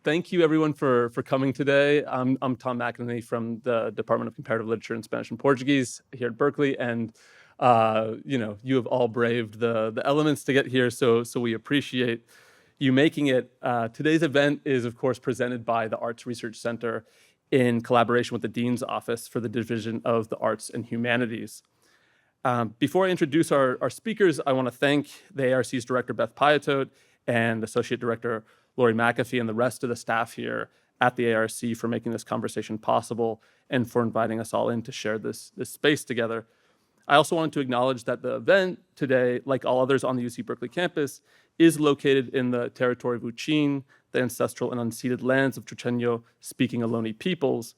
Thank you everyone for coming today. I'm Tom McInerney from the Department of Comparative Literature in Spanish and Portuguese here at Berkeley, and you have all braved the elements to get here, so we appreciate you making it. Today's event is, of course, presented by the Arts Research Center in collaboration with the Dean's Office for the Division of the Arts and Humanities. Before I introduce our speakers, I want to thank the ARC's Director, Beth Piatote, and Associate Director, Lori McAfee, and the rest of the staff here at the ARC for making this conversation possible and for inviting us all in to share this space together. I also wanted to acknowledge that the event today, like all others on the UC Berkeley campus, is located in the territory of Uchin, the ancestral and unceded lands of Chucheño-speaking Ohlone peoples,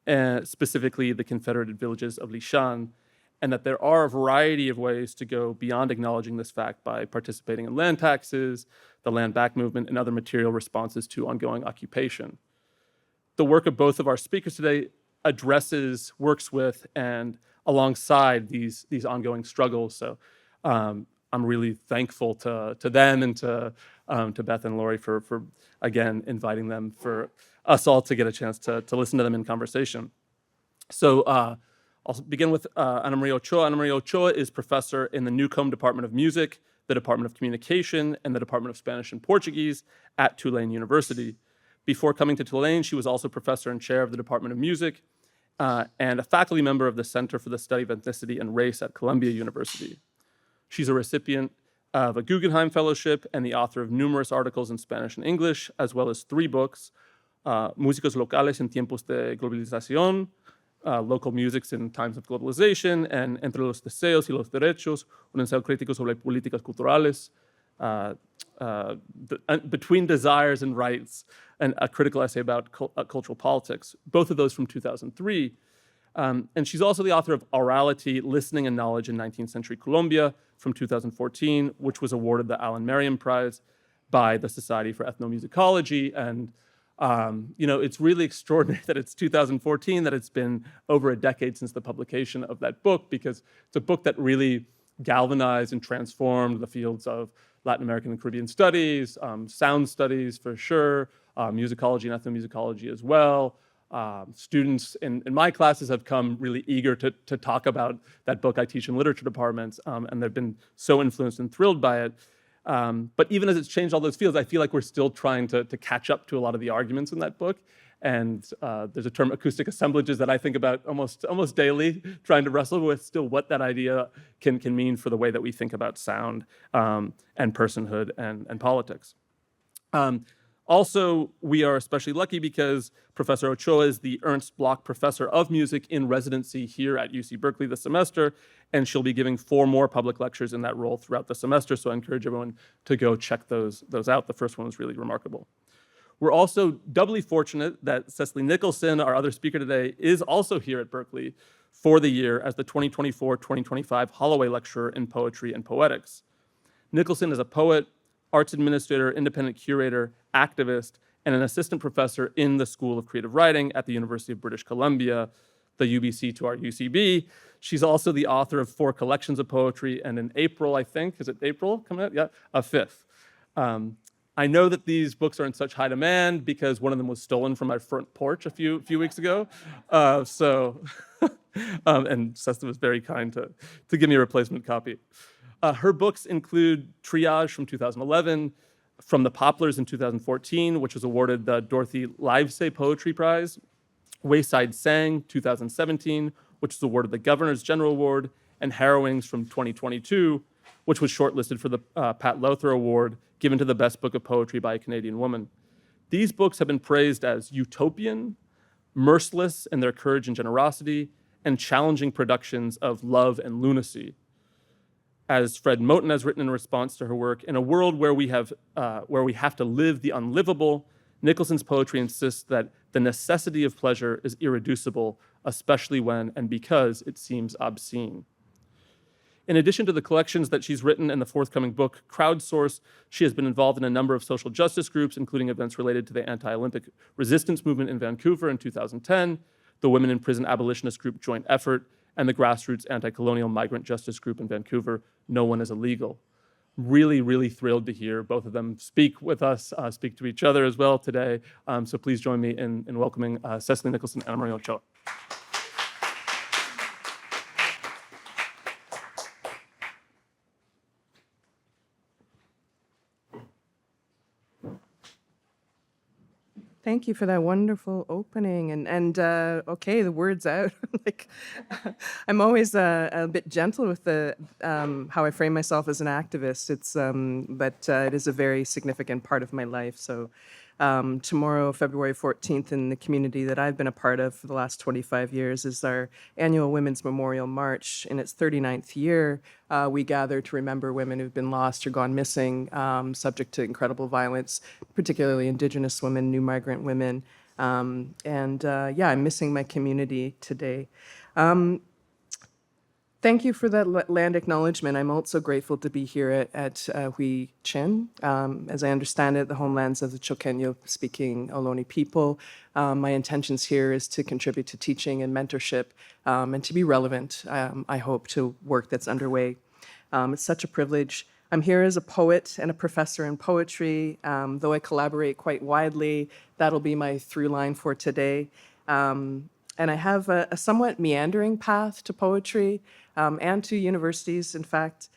and specifically the Confederated villages of Lishan, and that there are a variety of ways to go beyond acknowledging this fact by participating in land taxes, the land back movement, and other material responses to ongoing occupation. The work of both of our speakers today addresses, works with, and alongside these ongoing struggles. So I'm really thankful to them and to Beth and Lori for again inviting them, for us all to get a chance to listen to them in conversation. So I'll begin with Ana María Ochoa. Ana María Ochoa is professor in the Newcomb Department of Music, the Department of Communication, and the Department of Spanish and Portuguese at Tulane University. Before coming to Tulane, she was also professor and chair of the Department of Music and a faculty member of the Center for the Study of Ethnicity and Race at Columbia University. She's a recipient of a Guggenheim Fellowship and the author of numerous articles in Spanish and English, as well as 3 books, Músicos Locales en Tiempos de Globalización, Local Musics in Times of Globalization, and Entre los Deseos y los Derechos, un ensayo crítico sobre políticas culturales, Between Desires and Rights, and a critical essay about cultural politics, both of those from 2003. And she's also the author of Aurality, Listening and Knowledge in 19th-Century Colombia from 2014, which was awarded the Alan Merriam Prize by the Society for Ethnomusicology. And it's really extraordinary that it's 2014, that it's been over a decade since the publication of that book, because it's a book that really galvanized and transformed the fields of Latin American and Caribbean studies, sound studies for sure, musicology and ethnomusicology as well. Students in my classes have come really eager to talk about that book. I teach in literature departments, and they've been so influenced and thrilled by it. But even as it's changed all those fields, I feel like we're still trying to catch up to a lot of the arguments in that book. And there's a term, acoustic assemblages, that I think about almost daily, trying to wrestle with still what that idea can mean for the way that we think about sound and personhood and politics. Also, we are especially lucky because Professor Ochoa is the Ernst Bloch Professor of Music in residency here at UC Berkeley this semester, and she'll be giving 4 more public lectures in that role throughout the semester, so I encourage everyone to go check those out. The first one was really remarkable. We're also doubly fortunate that Cecily Nicholson, our other speaker today, is also here at Berkeley for the year as the 2024-2025 Holloway Lecturer in Poetry and Poetics. Nicholson is a poet, arts administrator, independent curator, activist, and an assistant professor in the School of Creative Writing at the University of British Columbia, the UBC to our UCB. She's also the author of 4 collections of poetry, and in April, I think, is it April coming out? Yeah, a 5th. I know that these books are in such high demand because one of them was stolen from my front porch a few weeks ago. And Cecily was very kind to give me a replacement copy. Her books include Triage from 2011, From the Poplars in 2014, which was awarded the Dorothy Livesay Poetry Prize, Wayside Sang 2017, which was awarded the Governor's General Award, and Harrowings from 2022, which was shortlisted for the Pat Lowther Award, given to the best book of poetry by a Canadian woman. These books have been praised as utopian, merciless in their courage and generosity, and challenging productions of love and lunacy. As Fred Moten has written in response to her work, in a world where we have to live the unlivable, Nicholson's poetry insists that the necessity of pleasure is irreducible, especially when and because it seems obscene. In addition to the collections that she's written and the forthcoming book, Crowdsource, she has been involved in a number of social justice groups, including events related to the anti-Olympic resistance movement in Vancouver in 2010, the Women in Prison Abolitionist Group Joint Effort, and the grassroots anti-colonial migrant justice group in Vancouver, No One is Illegal. Really, really thrilled to hear both of them speak with us, speak to each other as well today. So please join me in welcoming Cecily Nicholson and María Ochoa. Thank you for that wonderful opening. Okay, the word's out. Like, I'm always a bit gentle with the how I frame myself as an activist. But it is a very significant part of my life. So tomorrow, February 14th, in the community that I've been a part of for the last 25 years, is our annual Women's Memorial March. In its 39th year, we gather to remember women who've been lost or gone missing, subject to incredible violence, particularly Indigenous women, new migrant women. Yeah, I'm missing my community today. Thank you for that land acknowledgement. I'm also grateful to be here at Hui Chin. As I understand it, the homelands of the Choqueño-speaking Ohlone people. My intentions here is to contribute to teaching and mentorship and to be relevant, I hope, to work that's underway. It's such a privilege. I'm here as a poet and a professor in poetry. Though I collaborate quite widely, that'll be my through line for today. And I have a somewhat meandering path to poetry and to universities, in fact.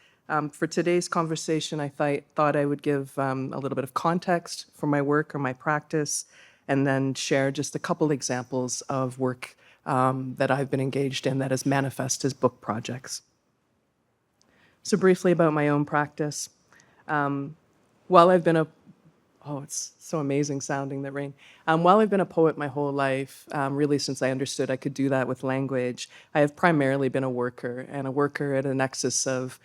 For today's conversation, I thought I would give a little bit of context for my work or my practice, and then share just a couple examples of work that I've been engaged in that has manifested as book projects. So briefly about my own practice. While I've been it's so amazing sounding, that rain. While I've been a poet my whole life, really since I understood I could do that with language, I have primarily been a worker, and a worker at a nexus of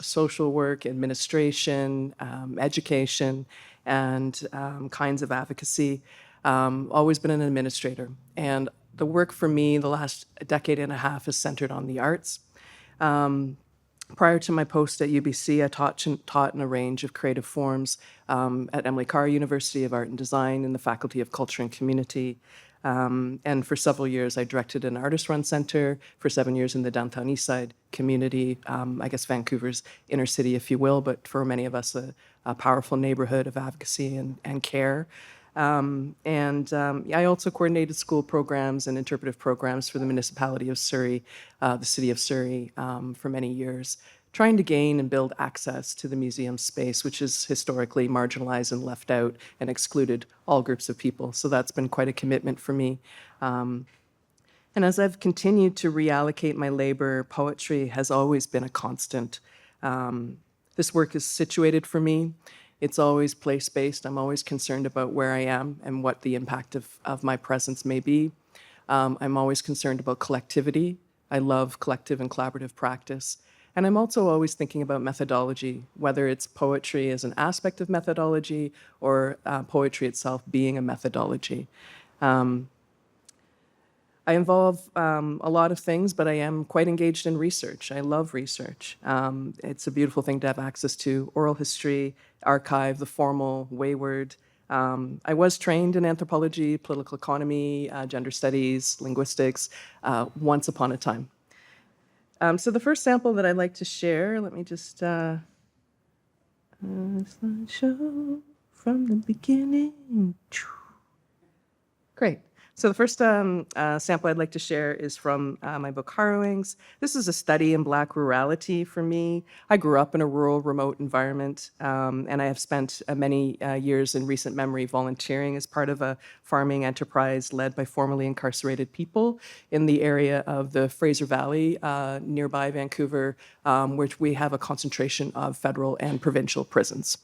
social work, administration, education, and kinds of advocacy. Always been an administrator. And the work for me the last decade and a half is centered on the arts. Prior to my post at UBC, I taught in a range of creative forms at Emily Carr University of Art and Design in the Faculty of Culture and Community. And for several years, I directed an artist-run center, for 7 years in the downtown East Side community, I guess Vancouver's inner city, if you will, but for many of us, a powerful neighborhood of advocacy and care. I also coordinated school programs and interpretive programs for the municipality of Surrey, the city of Surrey, for many years, trying to gain and build access to the museum space, which is historically marginalized and left out and excluded all groups of people. So that's been quite a commitment for me. And as I've continued to reallocate my labor, poetry has always been a constant. This work is situated for me. It's always place-based. I'm always concerned about where I am and what the impact of my presence may be. I'm always concerned about collectivity. I love collective and collaborative practice. And I'm also always thinking about methodology, whether it's poetry as an aspect of methodology or poetry itself being a methodology. I involve a lot of things, but I am quite engaged in research. I love research. It's a beautiful thing to have access to oral history, archive, the formal, wayward. I was trained in anthropology, political economy, gender studies, linguistics, once upon a time. So the first sample that I'd like to share, let me just slideshow from the beginning. Great. So the first sample I'd like to share is from my book, Harrowings. This is a study in Black rurality for me. I grew up in a rural, remote environment, and I have spent many years in recent memory volunteering as part of a farming enterprise led by formerly incarcerated people in the area of the Fraser Valley, nearby Vancouver, which we have a concentration of federal and provincial prisons.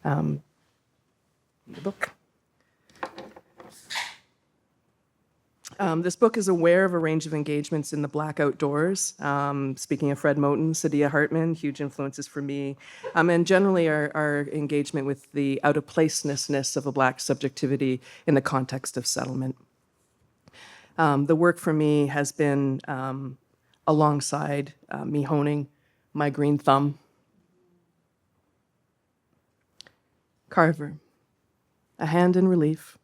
The book. This book is aware of a range of engagements in the Black outdoors. Speaking of Fred Moten, Sadia Hartman, huge influences for me, and generally our engagement with the out-of-placeness of a Black subjectivity in the context of settlement. The work for me has been alongside me honing my green thumb. Carver, a hand in relief.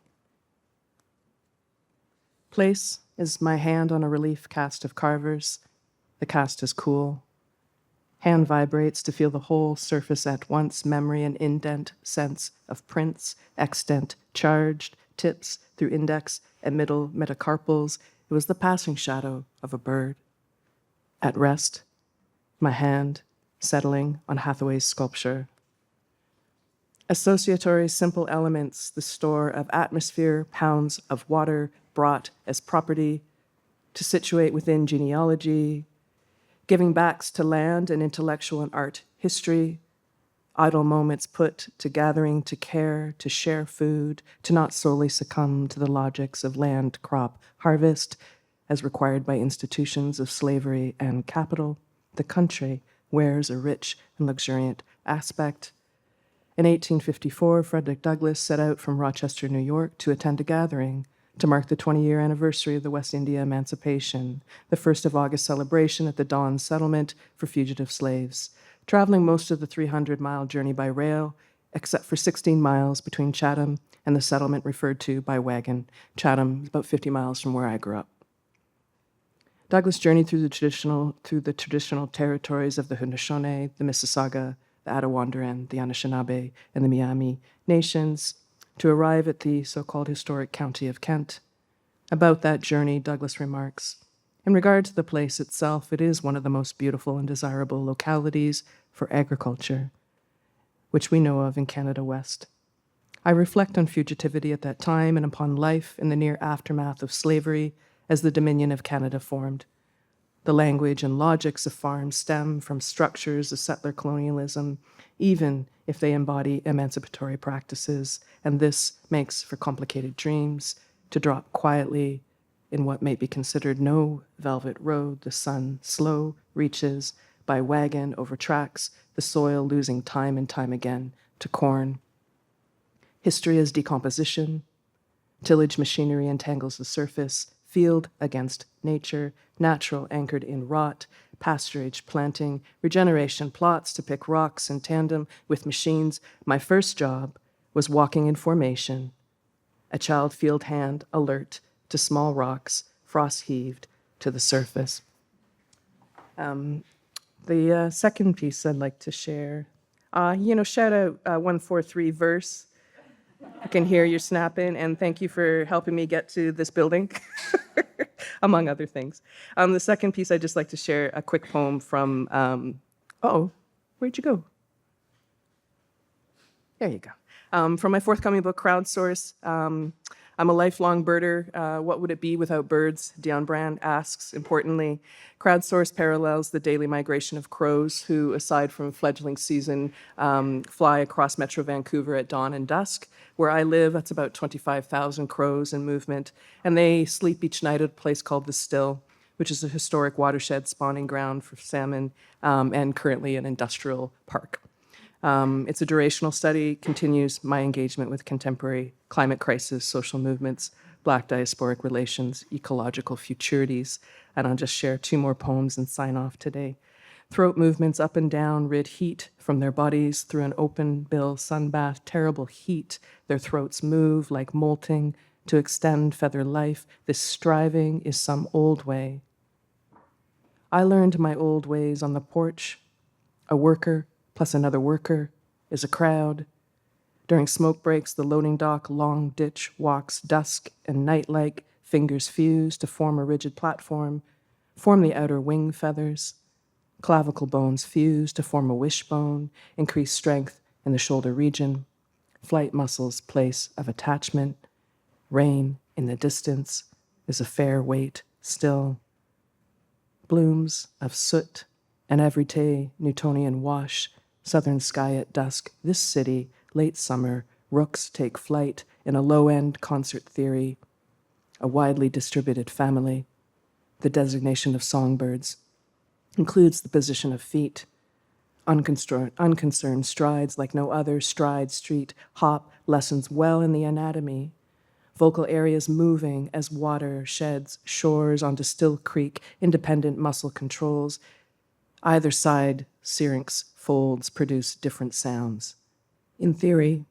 Place is my hand on a relief cast of Carver's. The cast is cool. Hand vibrates to feel the whole surface at once, memory and indent, sense of prints, extent, charged, tips through index and middle metacarpals. It was the passing shadow of a bird. At rest, my hand settling on Hathaway's sculpture. Associatory simple elements, the store of atmosphere, pounds of water brought as property, to situate within genealogy, giving backs to land and intellectual and art history, idle moments put to gathering, to care, to share food, to not solely succumb to the logics of land, crop, harvest, as required by institutions of slavery and capital. The country wears a rich and luxuriant aspect. In 1854, Frederick Douglass set out from Rochester, New York, to attend a gathering to mark the 20-year anniversary of the West India Emancipation, the 1st of August celebration at the Dawn Settlement for fugitive slaves, traveling most of the 300-mile journey by rail, except for 16 miles between Chatham and the settlement referred to by wagon. Chatham is about 50 miles from where I grew up. Douglass journeyed through the traditional territories of the Haudenosaunee, the Mississauga, the Attawandaron, the Anishinaabe, and the Miami nations, to arrive at the so-called historic county of Kent. About that journey, Douglass remarks, in regard to the place itself, it is one of the most beautiful and desirable localities for agriculture, which we know of in Canada West. I reflect on fugitivity at that time and upon life in the near aftermath of slavery as the Dominion of Canada formed. The language and logics of farms stem from structures of settler colonialism, even if they embody emancipatory practices, and this makes for complicated dreams to drop quietly in what may be considered no velvet road. The sun slow reaches by wagon over tracks, the soil losing time and time again to corn. History is decomposition. Tillage machinery entangles the surface, field against nature, natural anchored in rot, pasturage planting, regeneration plots to pick rocks in tandem with machines. My first job was walking in formation, a child field hand alert to small rocks, frost heaved to the surface. The second piece I'd like to share, shout out 143 verse. I can hear you snapping, and thank you for helping me get to this building, among other things. The second piece, I'd just like to share a quick poem from, where'd you go? There you go. From my forthcoming book, Crowdsource. I'm a lifelong birder. What would it be without birds? Dion Brand asks, importantly. Crowdsource parallels the daily migration of crows who, aside from fledgling season, fly across Metro Vancouver at dawn and dusk. Where I live, that's about 25,000 crows in movement, and they sleep each night at a place called The Still, which is a historic watershed spawning ground for salmon and currently an industrial park. It's a durational study, continues my engagement with contemporary climate crisis, social movements, Black diasporic relations, ecological futurities. And I'll just share two more poems and sign off today. Throat movements up and down rid heat from their bodies through an open bill sunbath, terrible heat. Their throats move like molting to extend feather life. This striving is some old way. I learned my old ways on the porch. A worker plus another worker is a crowd. During smoke breaks, the loading dock long ditch walks dusk and night-like, fingers fuse to form a rigid platform, form the outer wing feathers. Clavicle bones fuse to form a wishbone, increase strength in the shoulder region. Flight muscles place of attachment. Rain in the distance is a fair weight still. Blooms of soot and everyday Newtonian wash, southern sky at dusk, this city, late summer, rooks take flight in a low-end concert theory, a widely distributed family. The designation of songbirds includes the position of feet, unconcerned strides like no other, stride, street, hop, lessons well in the anatomy. Vocal areas moving as water sheds shores onto still creek, independent muscle controls. Either side, syrinx folds produce different sounds. In theory,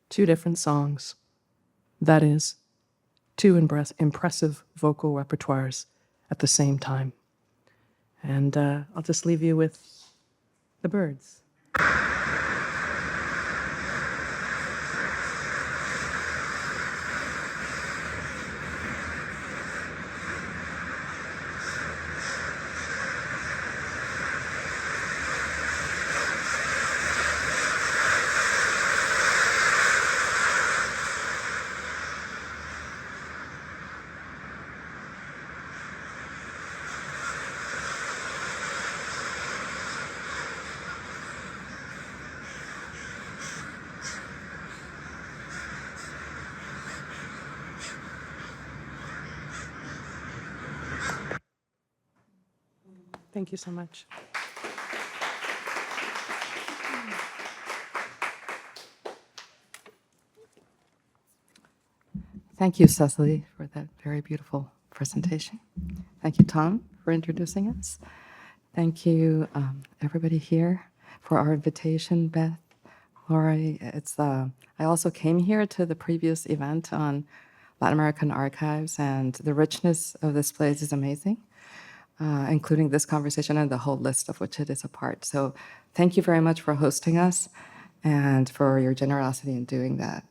two different songs. That is, two impressive vocal repertoires at the same time. And I'll just leave you with the birds. Thank you so much. Thank you, Cecily, for that very beautiful presentation. Thank you, Tom, for introducing us. Thank you, everybody here, for our invitation, Beth, Lori. I also came here to the previous event on Latin American archives, and the richness of this place is amazing, including this conversation and the whole list of which it is a part. So thank you very much for hosting us and for your generosity in doing that.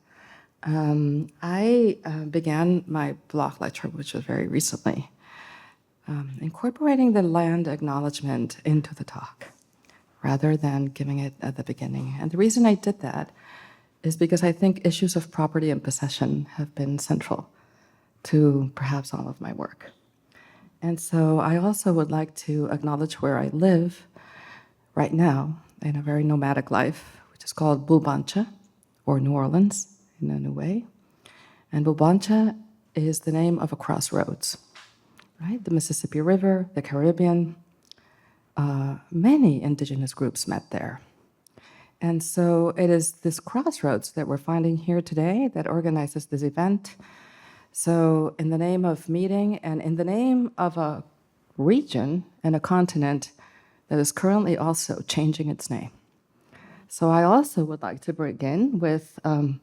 I began my block lecture, which was very recently, incorporating the land acknowledgement into the talk rather than giving it at the beginning. And the reason I did that is because I think issues of property and possession have been central to perhaps all of my work. And so I also would like to acknowledge where I live right now in a very nomadic life, which is called Bulbancha, or New Orleans in a new way. And Bulbancha is the name of a crossroads, right? The Mississippi River, the Caribbean, many indigenous groups met there. And so it is this crossroads that we're finding here today that organizes this event. So in the name of meeting and in the name of a region and a continent that is currently also changing its name. So I also would like to begin with, having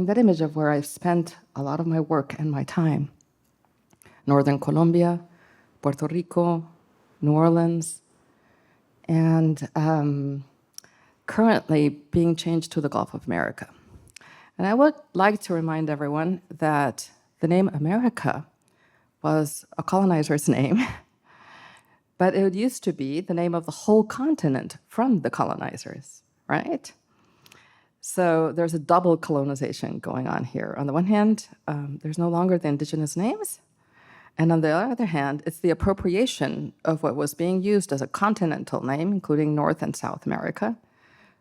that image of where I've spent a lot of my work and my time. Northern Colombia, Puerto Rico, New Orleans, and currently being changed to the Gulf of America. And I would like to remind everyone that the name America was a colonizer's name, but it used to be the name of the whole continent from the colonizers, right? So there's a double colonization going on here. On the one hand, there's no longer the indigenous names, and on the other hand, it's the appropriation of what was being used as a continental name, including North and South America,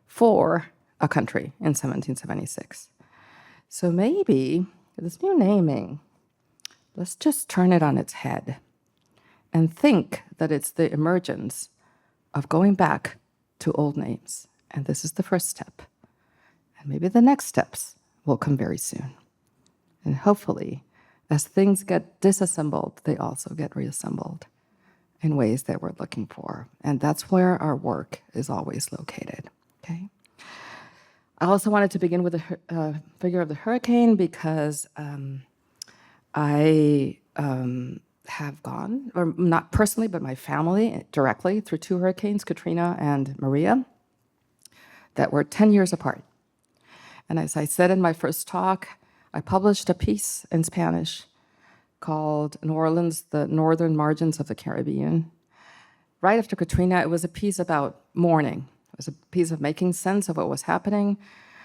for a country in 1776. So maybe this new naming, let's just turn it on its head and think that it's the emergence of going back to old names. And this is the first step. And maybe the next steps will come very soon. And hopefully, as things get disassembled, they also get reassembled in ways that we're looking for. And that's where our work is always located, okay? I also wanted to begin with the figure of the hurricane because I have gone, or not personally, but my family directly, through two hurricanes, Katrina and Maria, that were 10 years apart. And as I said in my first talk, I published a piece in Spanish called New Orleans, the Northern Margins of the Caribbean. Right after Katrina, it was a piece about mourning. It was a piece of making sense of what was happening,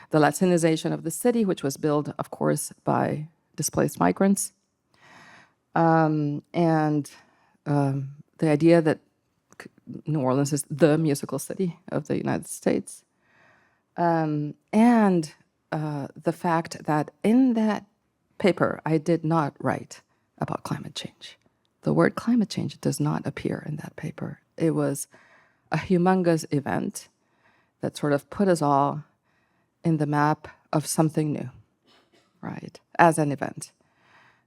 the Latinization of the city, which was built, of course, by displaced migrants, and the idea that New Orleans is the musical city of the United States, and the fact that in that paper, I did not write about climate change. The word climate change does not appear in that paper. It was a humongous event that sort of put us all in the map of something new, right? As an event,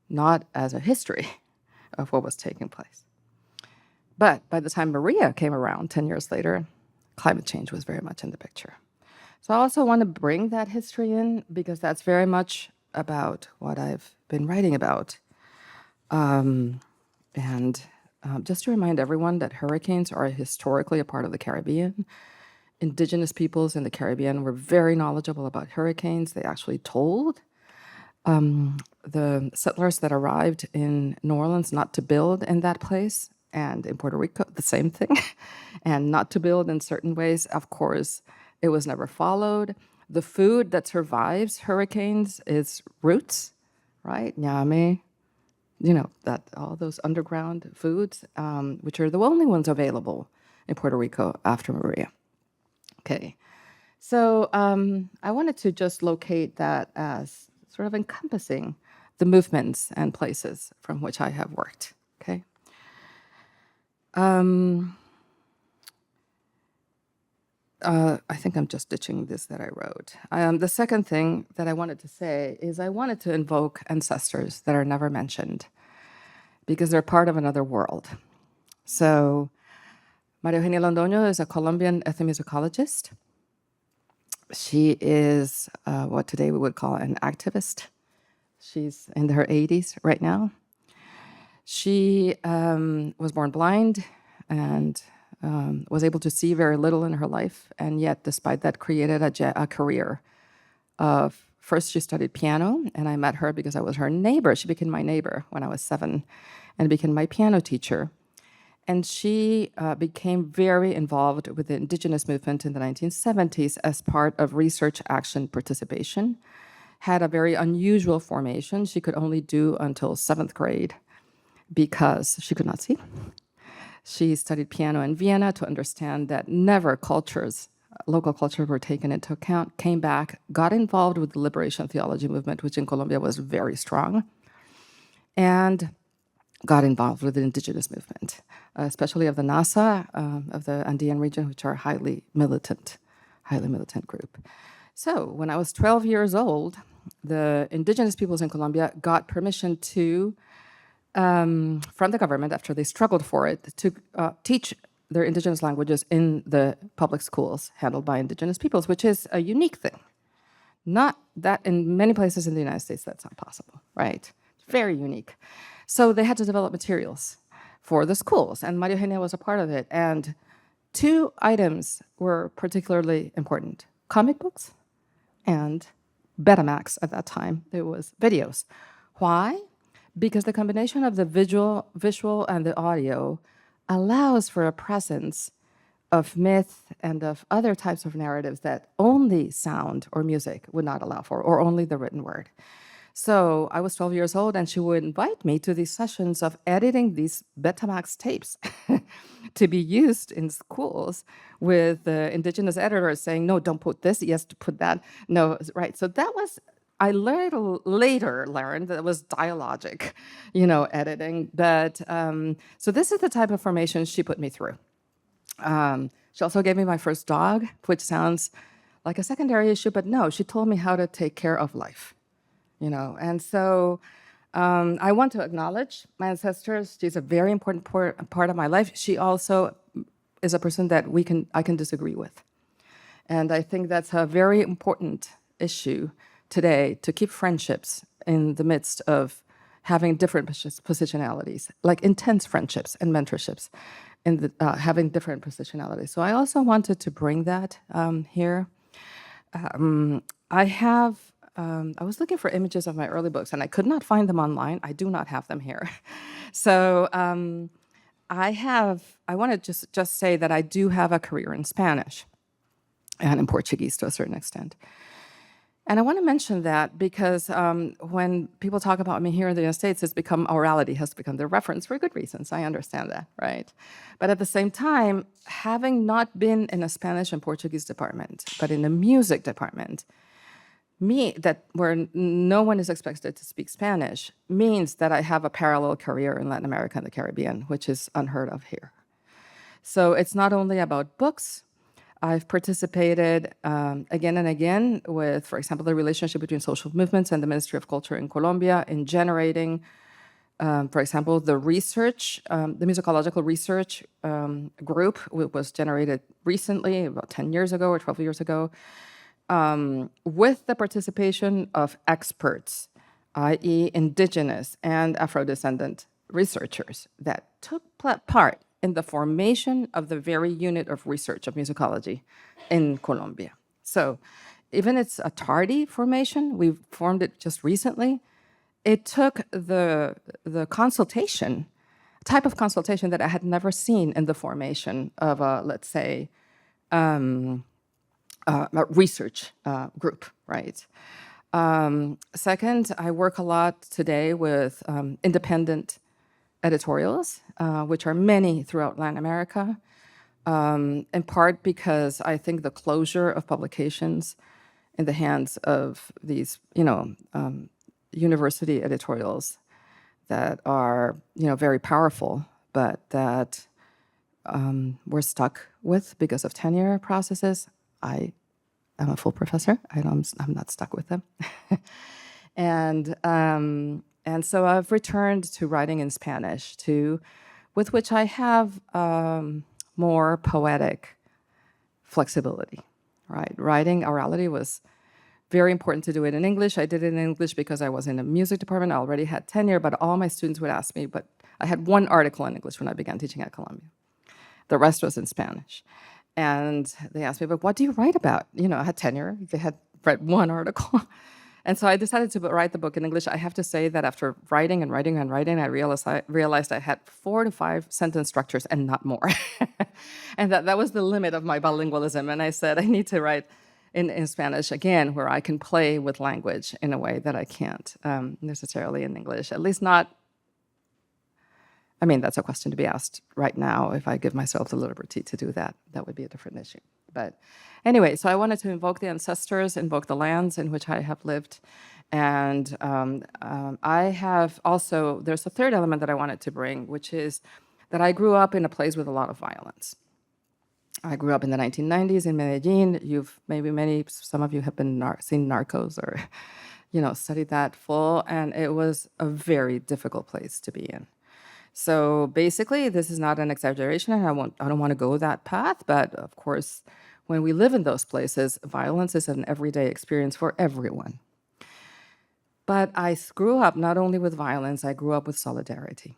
not as a history of what was taking place. But by the time Maria came around 10 years later, climate change was very much in the picture. So I also want to bring that history in because that's very much about what I've been writing about. And just to remind everyone that hurricanes are historically a part of the Caribbean. Indigenous peoples in the Caribbean were very knowledgeable about hurricanes. They actually told the settlers that arrived in New Orleans not to build in that place, and in Puerto Rico, the same thing, and not to build in certain ways. Of course, it was never followed. The food that survives hurricanes is roots, right? Ñame, that all those underground foods, which are the only ones available in Puerto Rico after Maria. Okay, so I wanted to just locate that as sort of encompassing the movements and places from which I have worked, okay? I think I'm just ditching this that I wrote. The second thing that I wanted to say is I wanted to invoke ancestors that are never mentioned because they're part of another world. So María Eugenia Londoño is a Colombian ethnomusicologist. She is what today we would call an activist. She's in her 80s right now. She was born blind and was able to see very little in her life, and yet, despite that, created a career of, first she studied piano, and I met her because I was her neighbor. She became my neighbor when I was 7 and became my piano teacher. And she became very involved with the indigenous movement in the 1970s as part of research action participation, had a very unusual formation. She could only do until 7th grade because she could not see. She studied piano in Vienna to understand that never cultures, local cultures were taken into account, came back, got involved with the liberation theology movement, which in Colombia was very strong, and got involved with the indigenous movement, especially of the NASA, of the Andean region, which are a highly militant group. So when I was 12 years old, the indigenous peoples in Colombia got permission to from the government, after they struggled for it, to teach their indigenous languages in the public schools handled by indigenous peoples, which is a unique thing. Not that in many places in the United States that's not possible, right? Very unique. So they had to develop materials for the schools, and María Eugenia was a part of it. And 2 items were particularly important: comic books and Betamax at that time. It was videos. Why? Because the combination of the visual and the audio allows for a presence of myth and of other types of narratives that only sound or music would not allow for, or only the written word. So I was 12 years old, and she would invite me to these sessions of editing these Betamax tapes to be used in schools with the indigenous editors saying, no, don't put this, yes, to put that. No, right. So that was, I later learned that it was dialogic, editing. But so this is the type of formation she put me through. She also gave me my first dog, which sounds like a secondary issue, but no, she told me how to take care of life, And so I want to acknowledge my ancestors. She's a very important part of my life. She also is a person that I can disagree with. And I think that's a very important issue today, to keep friendships in the midst of having different positionalities, like intense friendships and mentorships, and having different positionalities. So I also wanted to bring that here. I was looking for images of my early books, and I could not find them online. I do not have them here. So I want to just say that I do have a career in Spanish and in Portuguese to a certain extent. And I want to mention that because when people talk about me here in the United States, Aurality has become the reference for good reasons. I understand that, right? But at the same time, having not been in a Spanish and Portuguese department, but in a music department, where no one is expected to speak Spanish, means that I have a parallel career in Latin America and the Caribbean, which is unheard of here. So it's not only about books. I've participated again and again with, for example, the relationship between social movements and the Ministry of Culture in Colombia in generating, for example, the research, the musicological research group was generated recently, about 10 years ago or 12 years ago, with the participation of experts, i.e. indigenous and Afro-descendant researchers that took part in the formation of the very unit of research of musicology in Colombia. So even it's a tardy formation, we formed it just recently, it took the consultation, type of consultation that I had never seen in the formation of a, let's say, a research group, right? Second, I work a lot today with independent editorials, which are many throughout Latin America, in part because I think the closure of publications in the hands of these, university editorials that are, very powerful, but that we're stuck with because of tenure processes. I am a full professor. I'm not stuck with them. And so I've returned to writing in Spanish, with which I have more poetic flexibility, right? Writing Aurality was very important to do it in English. I did it in English because I was in a music department. I already had tenure, but all my students would ask me, but I had one article in English when I began teaching at Columbia. The rest was in Spanish. And they asked me, but what do you write about? I had tenure. They had read one article. And so I decided to write the book in English. I have to say that after writing and writing and writing, I realized I had 4 to 5 sentence structures and not more. And that was the limit of my bilingualism. And I said, I need to write in Spanish again, where I can play with language in a way that I can't necessarily in English, at least not. I mean, that's a question to be asked right now. If I give myself the liberty to do that, that would be a different issue. But anyway, so I wanted to invoke the ancestors, invoke the lands in which I have lived. And I have also, there's a third element that I wanted to bring, which is that I grew up in a place with a lot of violence. I grew up in the 1990s in Medellin. Some of you have seen Narcos or, studied that full. And it was a very difficult place to be in. So basically, this is not an exaggeration, and I don't want to go that path, but of course, when we live in those places, violence is an everyday experience for everyone. But I grew up not only with violence, I grew up with solidarity.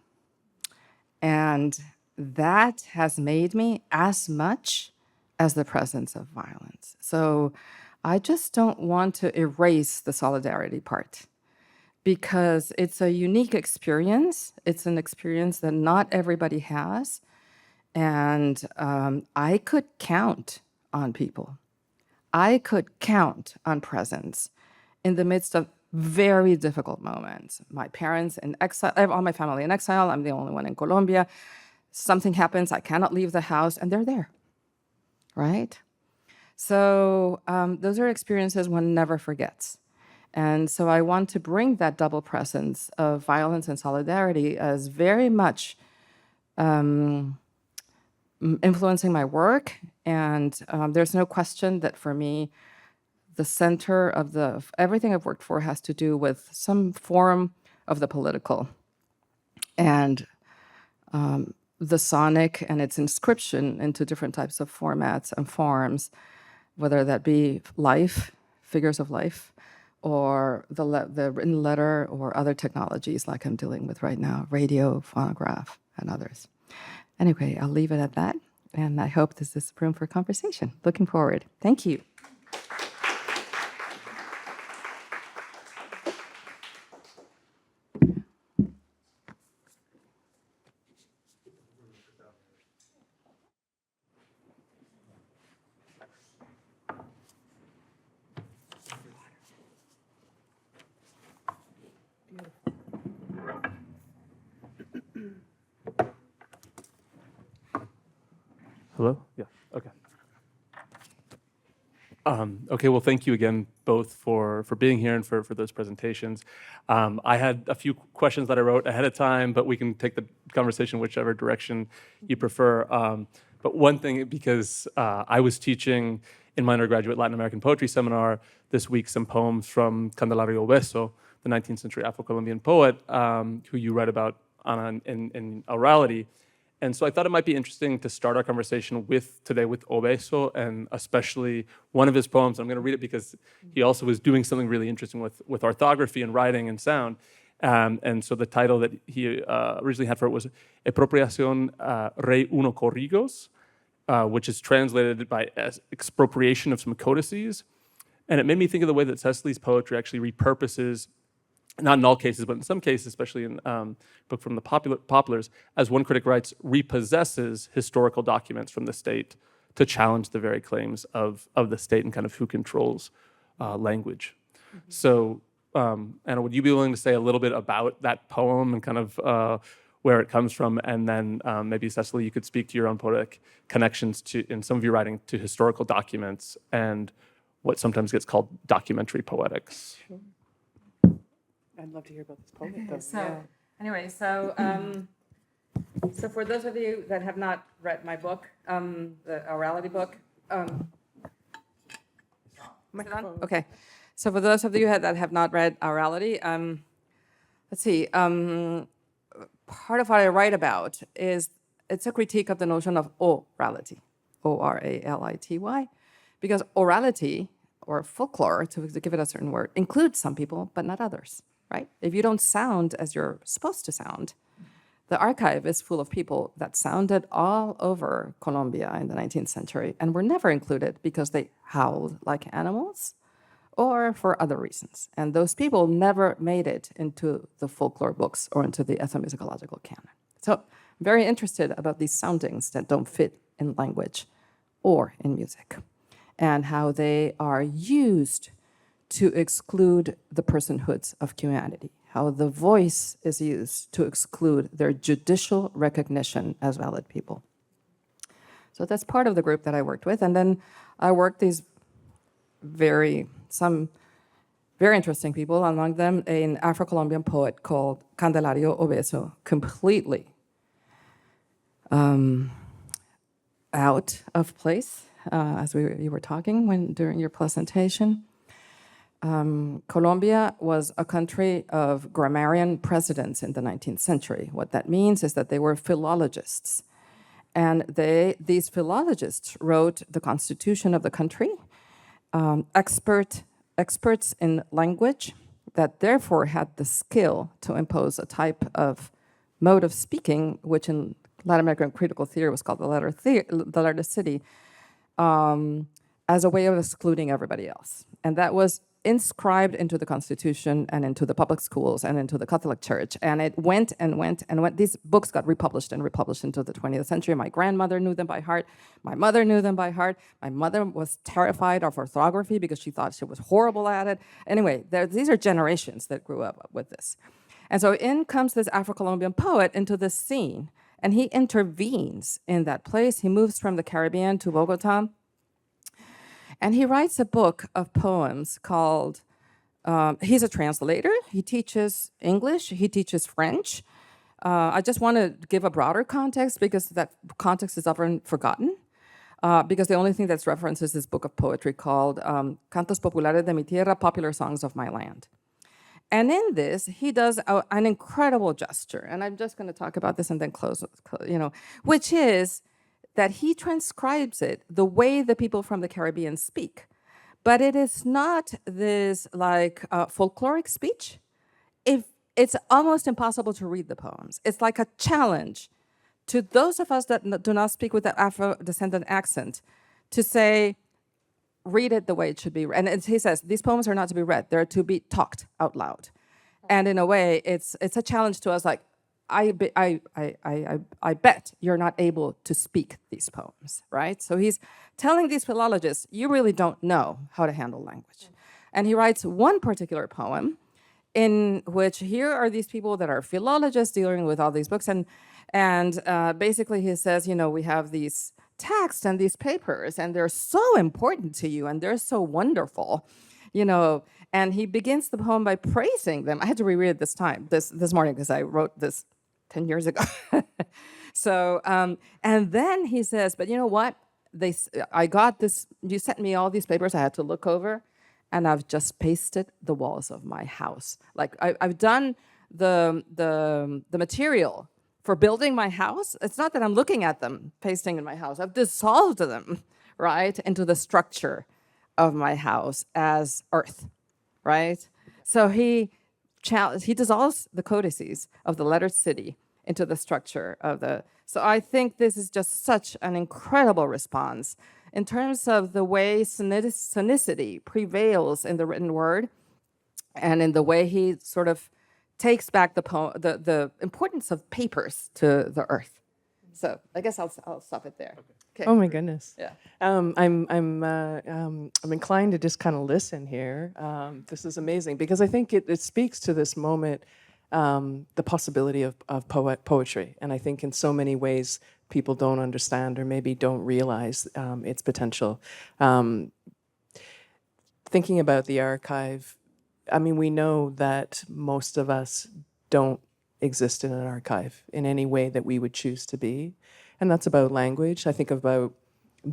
And that has made me as much as the presence of violence. So I just don't want to erase the solidarity part, because it's a unique experience. It's an experience that not everybody has. And I could count on people. I could count on presence in the midst of very difficult moments. My parents in exile, I have all my family in exile. I'm the only one in Colombia. Something happens, I cannot leave the house, and they're there, right? So those are experiences one never forgets. And so I want to bring that double presence of violence and solidarity as very much influencing my work. And there's no question that for me, the center of everything I've worked for has to do with some form of the political. And the sonic and its inscription into different types of formats and forms, whether that be life, figures of life, or the written letter, or other technologies like I'm dealing with right now, radio, phonograph, and others. Anyway, I'll leave it at that, and I hope this is room for conversation. Looking forward. Thank you. Hello? Yeah, okay. Okay, well, thank you again both for being here and for those presentations. I had a few questions that I wrote ahead of time, but we can take the conversation whichever direction you prefer. But one thing, because I was teaching in my undergraduate Latin American poetry seminar this week some poems from Candelario Beso, the 19th-century Afro-Colombian poet, who you read about in Aurality. And so I thought it might be interesting to start our conversation today with Obeso, and especially one of his poems. I'm going to read it because he also was doing something really interesting with orthography and writing and sound. And so the title that he originally had for it was Expropiación Rey Uno Corrigos, which is translated as expropriation of some codices. And it made me think of the way that Cecily's poetry actually repurposes, not in all cases, but in some cases, especially in book from the Poplars, as one critic writes, repossesses historical documents from the state to challenge the very claims of the state and kind of who controls language. Mm-hmm. So, Anna, would you be willing to say a little bit about that poem and kind of where it comes from? And then maybe, Cecily, you could speak to your own poetic connections in some of your writing to historical documents and what sometimes gets called documentary poetics. Sure. I'd love to hear about this poem. So for those of you that have not read my book, the Aurality book, okay. So for those of you that have not read Aurality, let's see. Part of what I write about is it's a critique of the notion of orality, O-R-A-L-I-T-Y, because orality, or folklore, to give it a certain word, includes some people, but not others, right? If you don't sound as you're supposed to sound, the archive is full of people that sounded all over Colombia in the 19th century and were never included because they howled like animals or for other reasons. And those people never made it into the folklore books or into the ethnomusicological canon. So I'm very interested about these soundings that don't fit in language or in music, and how they are used to exclude the personhoods of humanity, how the voice is used to exclude their judicial recognition as valid people. So that's part of the group that I worked with. And then I worked some very interesting people, among them an Afro-Colombian poet called Candelario Obeso, completely out of place, as you were talking during your presentation. Colombia was a country of grammarian presidents in the 19th century. What that means is that they were philologists. And these philologists wrote the constitution of the country, experts in language that therefore had the skill to impose a type of mode of speaking, which in Latin American critical theory was called the lettercity, as a way of excluding everybody else. And that was inscribed into the Constitution and into the public schools and into the Catholic Church. And it went and went and went. These books got republished and republished into the 20th century. My grandmother knew them by heart. My mother knew them by heart. My mother was terrified of orthography because she thought she was horrible at it. Anyway, these are generations that grew up with this. And so in comes this Afro-Colombian poet into this scene, and he intervenes in that place. He moves from the Caribbean to Bogota, and he writes a book of poems called, he's a translator. He teaches English. He teaches French. I just want to give a broader context because that context is often forgotten. Because the only thing that's referenced is this book of poetry called Cantos Populares de mi Tierra, Popular Songs of My Land. And in this, he does an incredible gesture. And I'm just going to talk about this and then close, which is that he transcribes it the way the people from the Caribbean speak. But it is not this folkloric speech. It's almost impossible to read the poems. It's like a challenge to those of us that do not speak with the Afro-descendant accent to say, read it the way it should be. And he says, these poems are not to be read. They're to be talked out loud. And in a way, it's a challenge to us, like, I bet you're not able to speak these poems, right? So he's telling these philologists, you really don't know how to handle language. And he writes one particular poem in which here are these people that are philologists dealing with all these books. And basically he says, we have these texts and these papers, and they're so important to you, and they're so wonderful, And he begins the poem by praising them. I had to reread it this morning, because I wrote this 10 years ago. So, and then he says, but you know what? I got this, you sent me all these papers I had to look over, and I've just pasted the walls of my house. Like I've done the material for building my house. It's not that I'm looking at them, pasting in my house. I've dissolved them, right, into the structure of my house as earth, right? So he he dissolves the codices of the lettered city into the structure of the. So I think this is just such an incredible response in terms of the way sonicity prevails in the written word, and in the way he sort of takes back the importance of papers to the earth. So I guess I'll stop it there. Okay. Oh my goodness. Yeah. I'm inclined to just kind of listen here. This is amazing because I think it speaks to this moment, the possibility of poetry, and I think in so many ways people don't understand or maybe don't realize its potential. Thinking about the archive, I mean, we know that most of us don't exist in an archive in any way that we would choose to be. And that's about language. I think about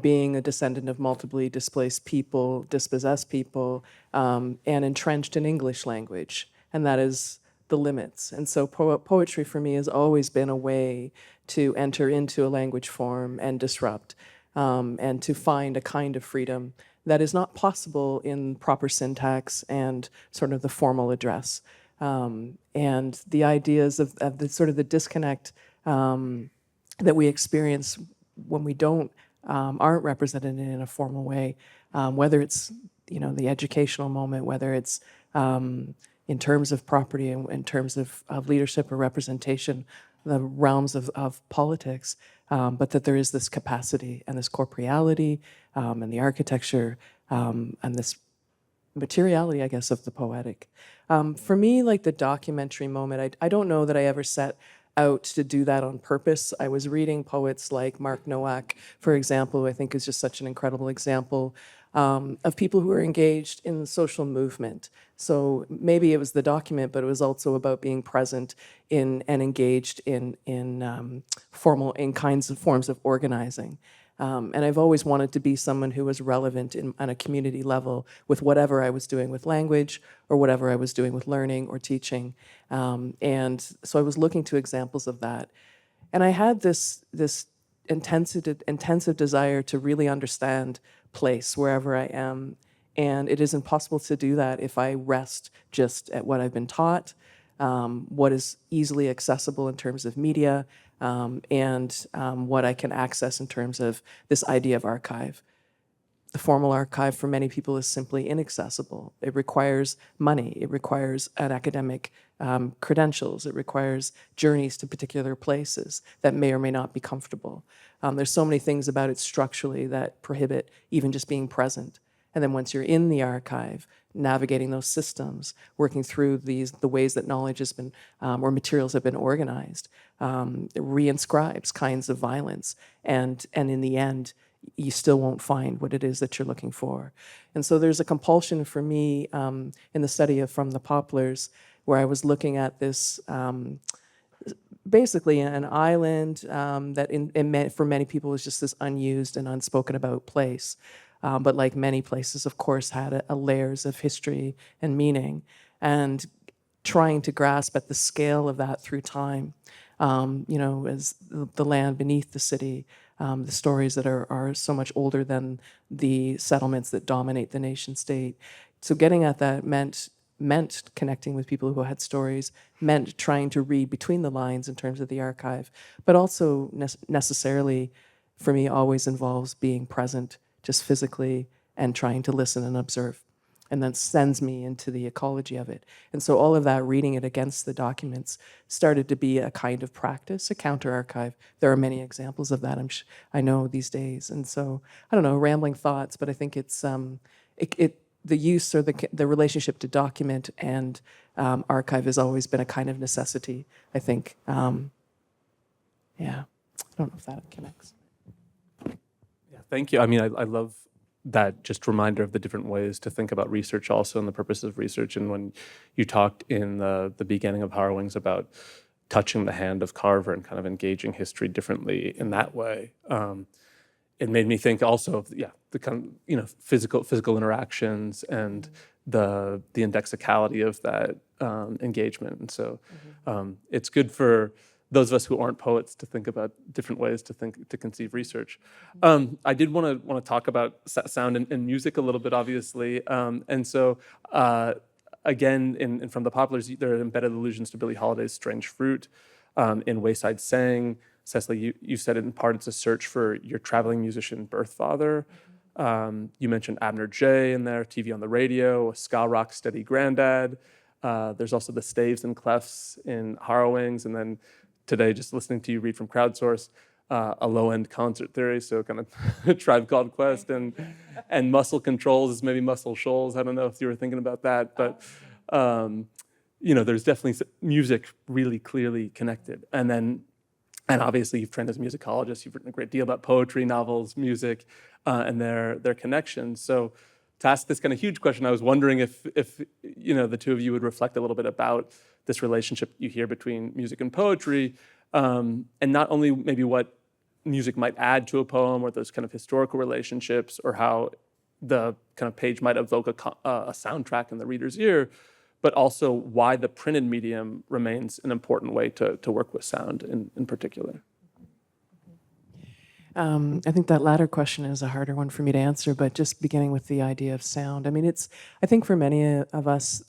being a descendant of multiply displaced people, dispossessed people, and entrenched in English language. And that is the limits. And so poetry for me has always been a way to enter into a language form and disrupt, and to find a kind of freedom that is not possible in proper syntax and sort of the formal address. And the ideas of the sort of the disconnect that we experience when we aren't represented in a formal way, whether it's the educational moment, whether it's in terms of property, in terms of leadership or representation, the realms of politics, but that there is this capacity and this corporeality and the architecture and this materiality, I guess, of the poetic. For me, like the documentary moment, I don't know that I ever set out to do that on purpose. I was reading poets like Mark Nowak, for example, who I think is just such an incredible example of people who are engaged in social movement. So maybe it was the document, but it was also about being present in and engaged in forms of organizing. And I've always wanted to be someone who was relevant on a community level with whatever I was doing with language or whatever I was doing with learning or teaching. And so I was looking to examples of that. And I had this intensive desire to really understand place wherever I am. And it is impossible to do that if I rest just at what I've been taught, what is easily accessible in terms of media, and what I can access in terms of this idea of archive. The formal archive for many people is simply inaccessible. It requires money. It requires an academic credentials. It requires journeys to particular places that may or may not be comfortable. There's so many things about it structurally that prohibit even just being present. And then once you're in the archive, navigating those systems, working through the ways that knowledge has been, or materials have been organized, it reinscribes kinds of violence. And in the end, you still won't find what it is that you're looking for. And so there's a compulsion for me in the study of From the Poplars, where I was looking at this, basically an island that for many people is just this unused and unspoken about place. But like many places, of course, had a layers of history and meaning, and trying to grasp at the scale of that through time, as the land beneath the city, the stories that are so much older than the settlements that dominate the nation state. So getting at that meant connecting with people who had stories, meant trying to read between the lines in terms of the archive, but also necessarily, for me, always involves being present just physically and trying to listen and observe. And that sends me into the ecology of it. And so all of that, reading it against the documents, started to be a kind of practice, a counter-archive. There are many examples of that, I know, these days. And so, I don't know, rambling thoughts, but I think it's the use or the relationship to document and archive has always been a kind of necessity, I think. Yeah, I don't know if that connects. Yeah, thank you. I mean, I love that just reminder of the different ways to think about research also and the purposes of research. And when you talked in the beginning of Harrowings about touching the hand of Carver and kind of engaging history differently in that way, it made me think also of the kind of physical interactions and the indexicality of that engagement. And so it's good for those of us who aren't poets to think about different ways to conceive research. I did want to talk about sound and music a little bit, obviously, and so again, in From the Poplars, there are embedded allusions to Billie Holiday's Strange Fruit. In Wayside Sang, Cecily, you said in part it's a search for your traveling musician birth father. You mentioned Abner J in there, TV on the Radio, a ska rock steady granddad. There's also the staves and clefs in Harrowings, and then today, just listening to you read from Crowdsource, a low-end concert theory, so kind of Tribe Called Quest, and Muscle Controls is maybe Muscle Shoals. I don't know if you were thinking about that, but there's definitely music really clearly connected. And obviously you've trained as a musicologist, you've written a great deal about poetry, novels, music, and their connections. So to ask this kind of huge question, I was wondering if the two of you would reflect a little bit about this relationship you hear between music and poetry, and not only maybe what music might add to a poem or those kind of historical relationships, or how the kind of page might evoke a soundtrack in the reader's ear, but also why the printed medium remains an important way to work with sound in particular. I think that latter question is a harder one for me to answer, but just beginning with the idea of sound. I mean, I think for many of us,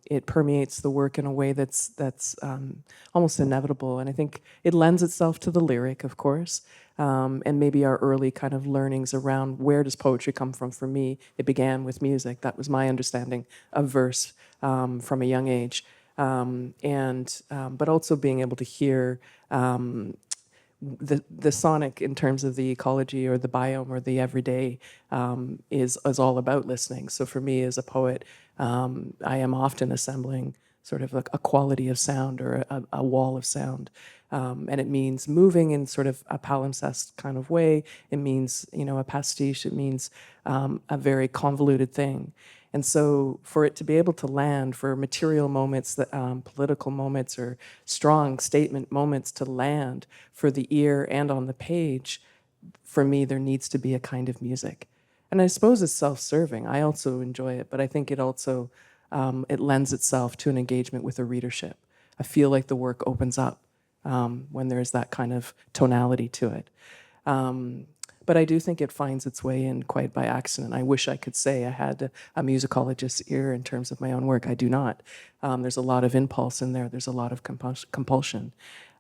it permeates the work in a way that's almost inevitable. And I think it lends itself to the lyric, of course, and maybe our early kind of learnings around where does poetry come from. For me, it began with music. That was my understanding of verse from a young age. But also being able to hear the sonic in terms of the ecology or the biome or the everyday is all about listening. So for me as a poet, I am often assembling sort of a quality of sound or a wall of sound. And it means moving in sort of a palimpsest kind of way. It means, a pastiche. It means a very convoluted thing. And so for it to be able to land, for material moments, political moments or strong statement moments to land for the ear and on the page, for me, there needs to be a kind of music. And I suppose it's self-serving. I also enjoy it, but I think it also, it lends itself to an engagement with a readership. I feel like the work opens up when there's that kind of tonality to it. But I do think it finds its way in quite by accident. I wish I could say I had a musicologist's ear in terms of my own work. I do not. There's a lot of impulse in there. There's a lot of compulsion.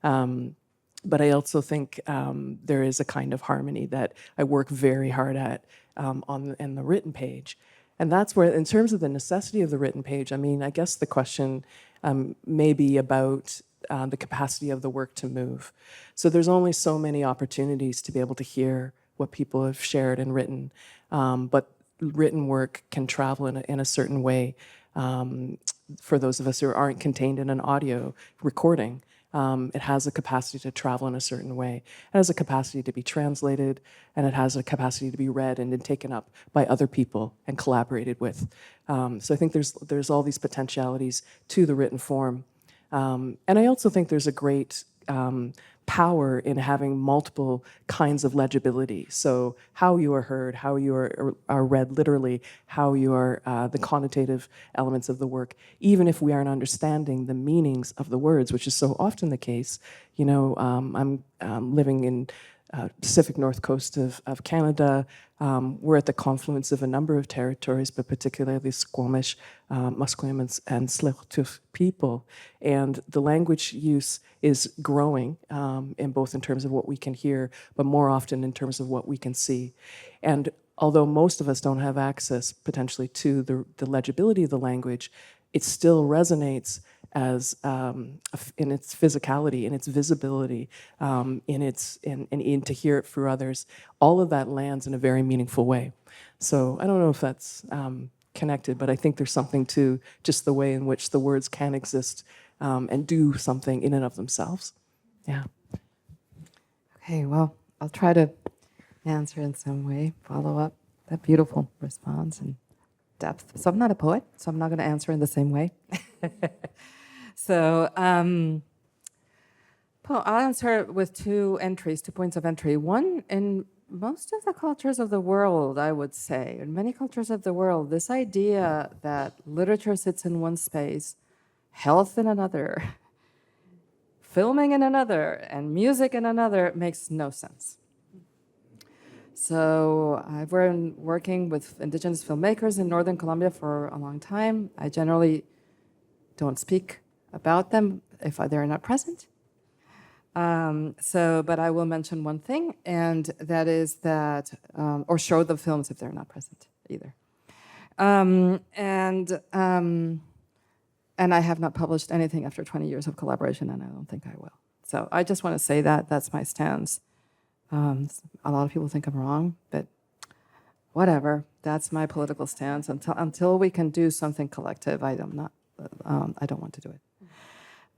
But I also think there is a kind of harmony that I work very hard at in the written page. And that's where, in terms of the necessity of the written page, I mean, I guess the question may be about the capacity of the work to move. So there's only so many opportunities to be able to hear what people have shared and written, but written work can travel in a certain way for those of us who aren't contained in an audio recording. It has a capacity to travel in a certain way. It has a capacity to be translated, and it has a capacity to be read and then taken up by other people and collaborated with. So I think there's all these potentialities to the written form. And I also think there's a great power in having multiple kinds of legibility. So how you are heard, how you are read literally, how you are the connotative elements of the work, even if we aren't understanding the meanings of the words, which is so often the case. I'm living in Pacific North Coast of Canada. We're at the confluence of a number of territories, but particularly Squamish, Musqueam, and Tsleil-Waututh people. And the language use is growing, in both in terms of what we can hear, but more often in terms of what we can see. And although most of us don't have access potentially to the legibility of the language, it still resonates as in its physicality, in its visibility, in to hear it through others. All of that lands in a very meaningful way. So I don't know if that's connected, but I think there's something to just the way in which the words can exist and do something in and of themselves. Yeah. Okay, well, I'll try to answer in some way, follow up that beautiful response and depth. So I'm not a poet, so I'm not going to answer in the same way. So I'll answer with two points of entry. One, in most of the cultures of the world, I would say, in many cultures of the world, this idea that literature sits in one space, health in another, filming in another, and music in another makes no sense. So I've been working with indigenous filmmakers in Northern Colombia for a long time. I generally don't speak about them if they're not present. But I will mention one thing, and that is that, or show the films if they're not present either. And I have not published anything after 20 years of collaboration, and I don't think I will. So I just want to say that that's my stance. A lot of people think I'm wrong, but whatever. That's my political stance. Until we can do something collective, I don't want to do it.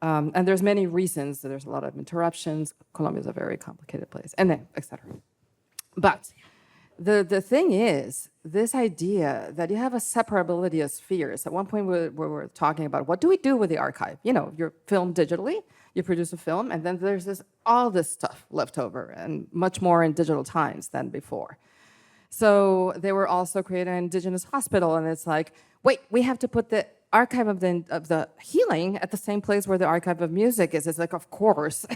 And there's many reasons. There's a lot of interruptions. Colombia is a very complicated place, and then, et cetera. But the thing is, this idea that you have a separability of spheres. At one point, we were talking about what do we do with the archive? You know, you're filmed digitally, you produce a film, and then there's all this stuff left over, and much more in digital times than before. So they were also creating an indigenous hospital, and it's like, wait, we have to put the archive of the healing at the same place where the archive of music is. It's like, of course.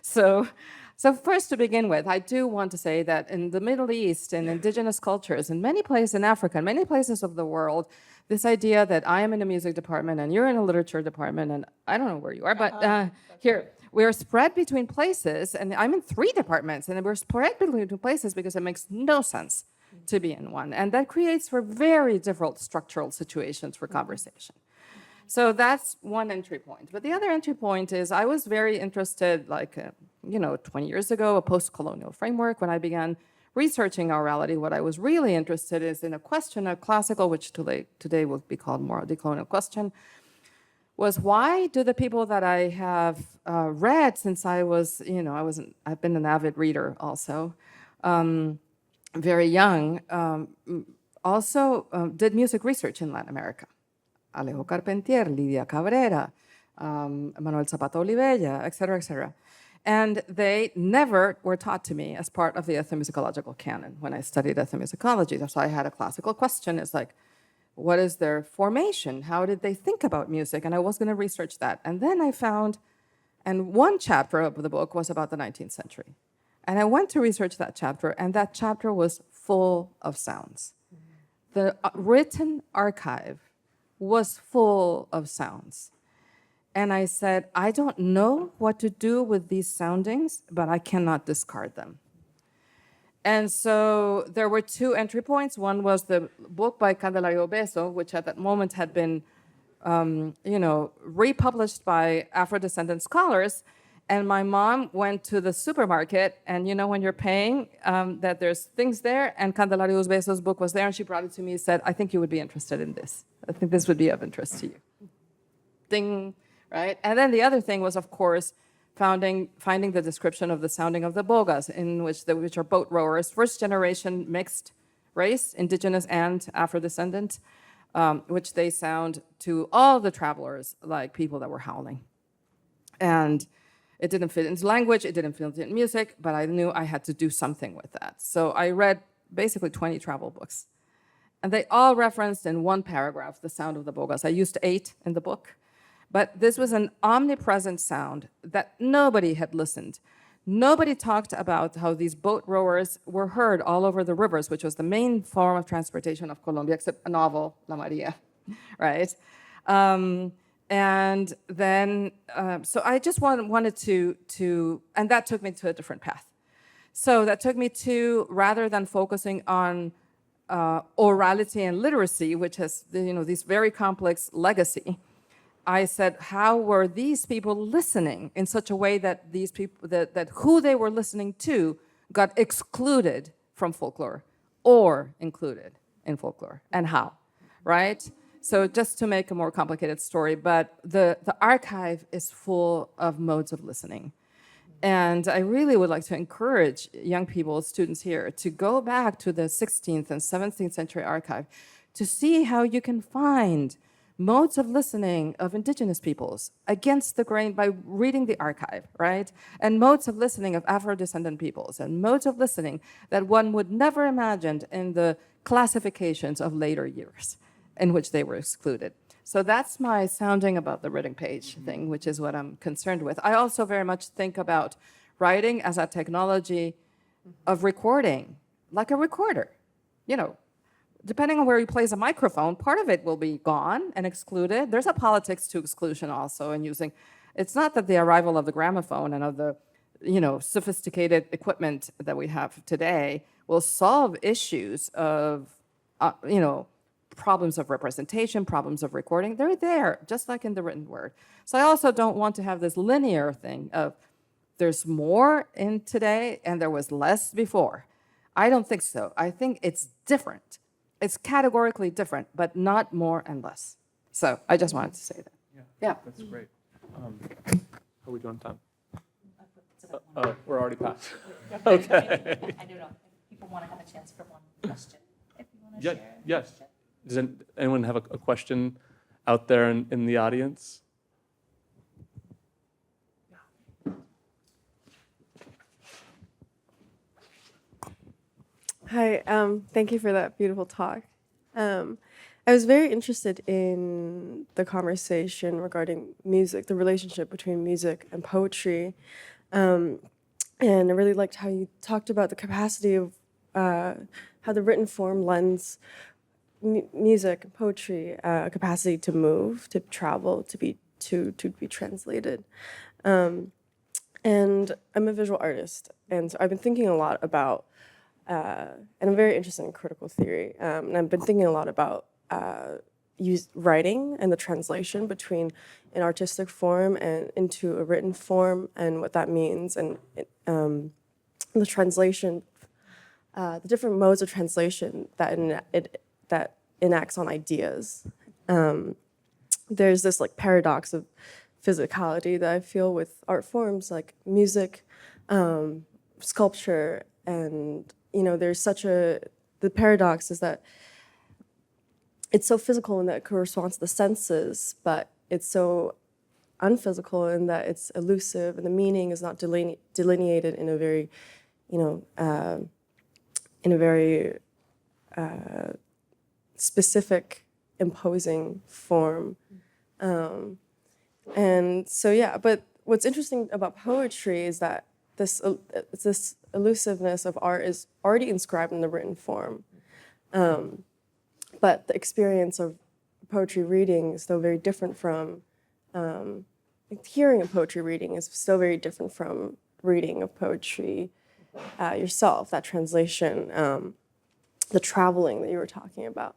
So first, to begin with, I do want to say that in the Middle East and indigenous cultures, in many places in Africa, in many places of the world, this idea that I am in a music department and you're in a literature department, and I don't know where you are, but here, we're spread between places, and I'm in 3 departments, and we're spread between 2 places because it makes no sense to be in one. And that creates for very different structural situations for conversation. So that's one entry point. But the other entry point is I was very interested, 20 years ago, a post-colonial framework. When I began researching Aurality, what I was really interested is in a question of classical, which today will be called more a decolonial question, was why do the people that I have read since I was, I've been an avid reader also, very young, also did music research in Latin America. Alejo Carpentier, Lidia Cabrera, Manuel Zapata Olivella, et cetera, et cetera. And they never were taught to me as part of the ethnomusicological canon when I studied ethnomusicology. So I had a classical question. It's like, what is their formation? How did they think about music? And I was going to research that. And then I found, and one chapter of the book was about the 19th century. And I went to research that chapter, and that chapter was full of sounds. The written archive was full of sounds. And I said, I don't know what to do with these soundings, but I cannot discard them. And so there were 2 entry points. One was the book by Candelario Beso, which at that moment had been, republished by Afro-descendant scholars. And my mom went to the supermarket, and when you're paying, that there's things there, and Candelario Beso's book was there, and she brought it to me and said, I think you would be interested in this. I think this would be of interest to you. Ding, right? And then the other thing was, of course, finding the description of the sounding of the bogas, which are boat rowers, first generation mixed race, indigenous and Afro-descendant, which they sound to all the travelers like people that were howling. And it didn't fit into language, it didn't fit into music, but I knew I had to do something with that. So I read basically 20 travel books. And they all referenced in one paragraph the sound of the bogas. I used 8 in the book. But this was an omnipresent sound that nobody had listened. Nobody talked about how these boat rowers were heard all over the rivers, which was the main form of transportation of Colombia, except a novel, La Maria, right? And then, so I just wanted to, and that took me to a different path. So that took me to, rather than focusing on orality and literacy, which has, this very complex legacy, I said, how were these people listening in such a way that these people, that who they were listening to got excluded from folklore or included in folklore, and how, right? So just to make a more complicated story, but the archive is full of modes of listening. And I really would like to encourage young people, students here, to go back to the 16th and 17th century archive to see how you can find modes of listening of indigenous peoples against the grain by reading the archive, right? And modes of listening of Afro-descendant peoples, and modes of listening that one would never imagine in the classifications of later years in which they were excluded. So that's my sounding about the written page thing, which is what I'm concerned with. I also very much think about writing as a technology of recording, like a recorder. depending on where you place a microphone, part of it will be gone and excluded. There's a politics to exclusion also in using. It's not that the arrival of the gramophone and of the, sophisticated equipment that we have today will solve issues of, problems of representation, problems of recording. They're there, just like in the written word. So I also don't want to have this linear thing of there's more in today and there was less before. I don't think so. I think it's different. It's categorically different, but not more and less. So I just wanted to say that. Yeah. That's great. How are we doing time? We're already past. Okay. I don't know if people want to have a chance for one question. If you want to Yeah, share. yes. Does anyone have a question out there in the audience? Hi, thank you for that beautiful talk. I was very interested in the conversation regarding music, the relationship between music and poetry. And I really liked how you talked about the capacity of how the written form lends music and poetry a capacity to move, to travel, to be translated. And I'm a visual artist, and so I've been thinking a lot about, and I'm very interested in critical theory, and I've been thinking a lot about writing and the translation between an artistic form and into a written form, and what that means, and the translation, the different modes of translation that enacts on ideas. There's this like paradox of physicality that I feel with art forms like music, sculpture, and there's the paradox is that it's so physical in that it corresponds to the senses, but it's so unphysical in that it's elusive and the meaning is not delineated in a very, specific, imposing form. And so, yeah, but what's interesting about poetry is that this elusiveness of art is already inscribed in the written form. But the experience of poetry reading is still very different from, hearing a poetry reading is still very different from reading of poetry yourself, that translation, the traveling that you were talking about.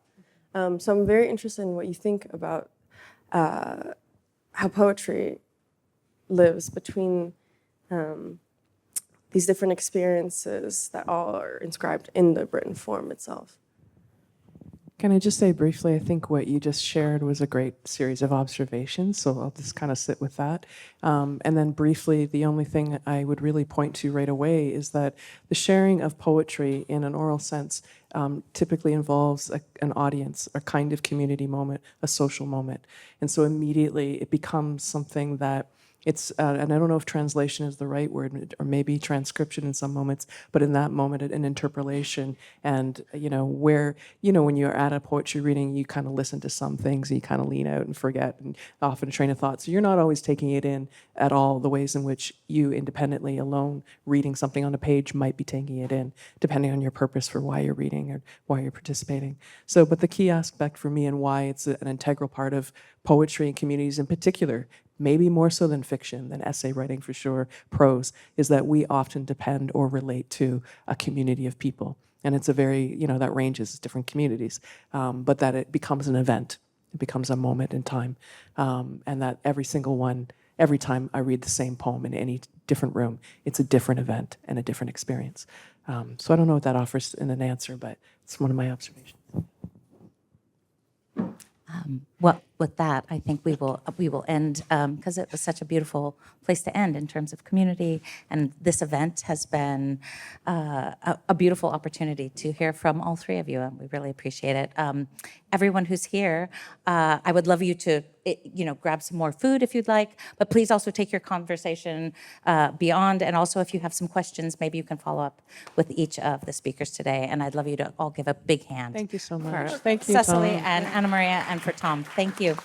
So I'm very interested in what you think about how poetry lives between these different experiences that all are inscribed in the written form itself. Can I just say briefly, I think what you just shared was a great series of observations, so I'll just kind of sit with that. And then briefly, the only thing I would really point to right away is that the sharing of poetry in an oral sense typically involves an audience, a kind of community moment, a social moment. And so immediately it becomes something that it's, and I don't know if translation is the right word, or maybe transcription in some moments, but in that moment, an interpolation. And, where, when you're at a poetry reading, you kind of listen to some things, and you kind of lean out and forget, and often a train of thought. So you're not always taking it in at all the ways in which you independently alone reading something on a page might be taking it in, depending on your purpose for why you're reading or why you're participating. So, but the key aspect for me and why it's an integral part of poetry and communities in particular, maybe more so than fiction, than essay writing for sure, prose, is that we often depend or relate to a community of people. And it's a very, that ranges different communities, but that it becomes an event. It becomes a moment in time. And that every single one, every time I read the same poem in any different room, it's a different event and a different experience. So I don't know what that offers in an answer, but it's one of my observations. Well, with that, I think we will end because it was such a beautiful place to end in terms of community, and this event has been a beautiful opportunity to hear from all three of you, and we really appreciate it. Everyone who's here, I would love you to grab some more food if you'd like, but please also take your conversation beyond, and also if you have some questions, maybe you can follow up with each of the speakers today, and I'd love you to all give a big hand. Thank you so much. For Thank you, Cecily Tom. and Anna Maria, and for Tom. Thank you.